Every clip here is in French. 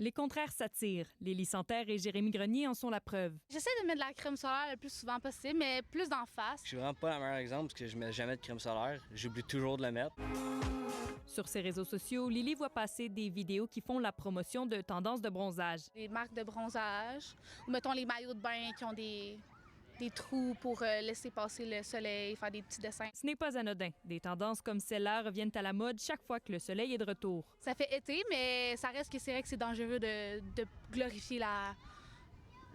Les contraires s'attirent. Lily Santerre et Jérémy Grenier en sont la preuve. J'essaie de mettre de la crème solaire le plus souvent possible, mais plus d'en face. Je suis vraiment pas le meilleur exemple parce que je mets jamais de crème solaire. J'oublie toujours de la mettre. Sur ses réseaux sociaux, Lily voit passer des vidéos qui font la promotion de tendances de bronzage. Des marques de bronzage, ou mettons les maillots de bain qui ont des trous pour laisser passer le soleil, faire des petits dessins. Ce n'est pas anodin. Des tendances comme celle-là reviennent à la mode chaque fois que le soleil est de retour. Ça fait été, mais ça reste que c'est vrai que c'est dangereux de glorifier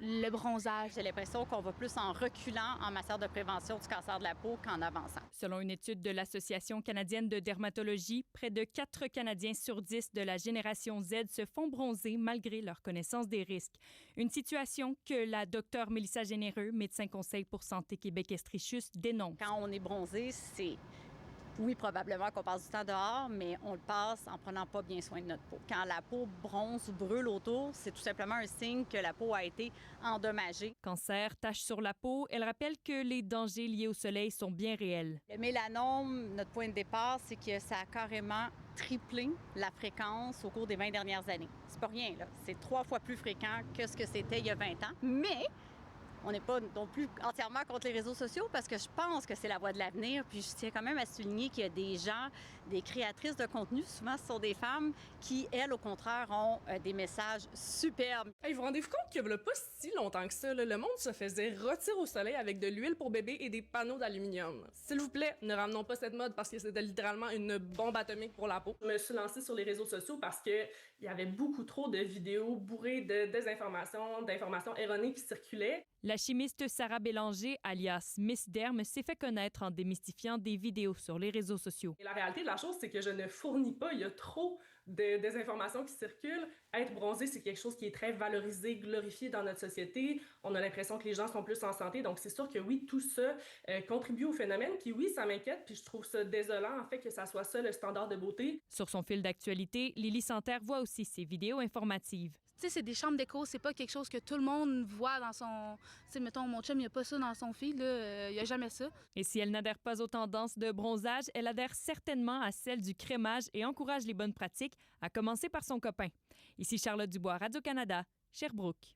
le bronzage. J'ai l'impression qu'on va plus en reculant en matière de prévention du cancer de la peau qu'en avançant. Selon une étude de l'Association canadienne de dermatologie, près de 4 Canadiens sur 10 de la génération Z se font bronzer malgré leur connaissance des risques. Une situation que la docteure Mélissa Généreux, médecin conseil pour Santé Québec-Estrichus, dénonce. Quand on est bronzé, c'est... Oui, probablement qu'on passe du temps dehors, mais on le passe en prenant pas bien soin de notre peau. Quand la peau bronze ou brûle autour, c'est tout simplement un signe que la peau a été endommagée. Cancer, taches sur la peau, elle rappelle que les dangers liés au soleil sont bien réels. Le mélanome, notre point de départ, c'est que ça a carrément triplé la fréquence au cours des 20 dernières années. C'est pas rien, là. C'est 3 fois plus fréquent que ce que c'était il y a 20 ans. Mais on n'est pas non plus entièrement contre les réseaux sociaux parce que je pense que c'est la voie de l'avenir. Puis je tiens quand même à souligner qu'il y a des gens, des créatrices de contenu, souvent ce sont des femmes qui, elles, au contraire, ont des messages superbes. Hey, vous vous rendez-vous compte qu'il n'y a pas si longtemps que ça, le monde se faisait rôtir au soleil avec de l'huile pour bébé et des panneaux d'aluminium. S'il vous plaît, ne ramenons pas cette mode parce que c'était littéralement une bombe atomique pour la peau. Je me suis lancée sur les réseaux sociaux parce qu'il y avait beaucoup trop de vidéos bourrées de désinformation, d'informations erronées qui circulaient. La chimiste Sarah Bélanger, alias Miss Derm, s'est fait connaître en démystifiant des vidéos sur les réseaux sociaux. Et la réalité de la chose, c'est que je ne fournis pas. Il y a trop de désinformations qui circulent. Être bronzé, c'est quelque chose qui est très valorisé, glorifié dans notre société. On a l'impression que les gens sont plus en santé. Donc, c'est sûr que oui, tout ça contribue au phénomène. Puis oui, ça m'inquiète. Puis je trouve ça désolant, en fait, que ça soit ça le standard de beauté. Sur son fil d'actualité, Lily Santerre voit aussi ses vidéos informatives. Tu sais, c'est des chambres d'écho, c'est pas quelque chose que tout le monde voit dans son... Tu sais, mettons, mon chum, il n'y a pas ça dans son feed, là, il n'y a jamais ça. Et si elle n'adhère pas aux tendances de bronzage, elle adhère certainement à celles du crémage et encourage les bonnes pratiques, à commencer par son copain. Ici Charlotte Dubois, Radio-Canada, Sherbrooke.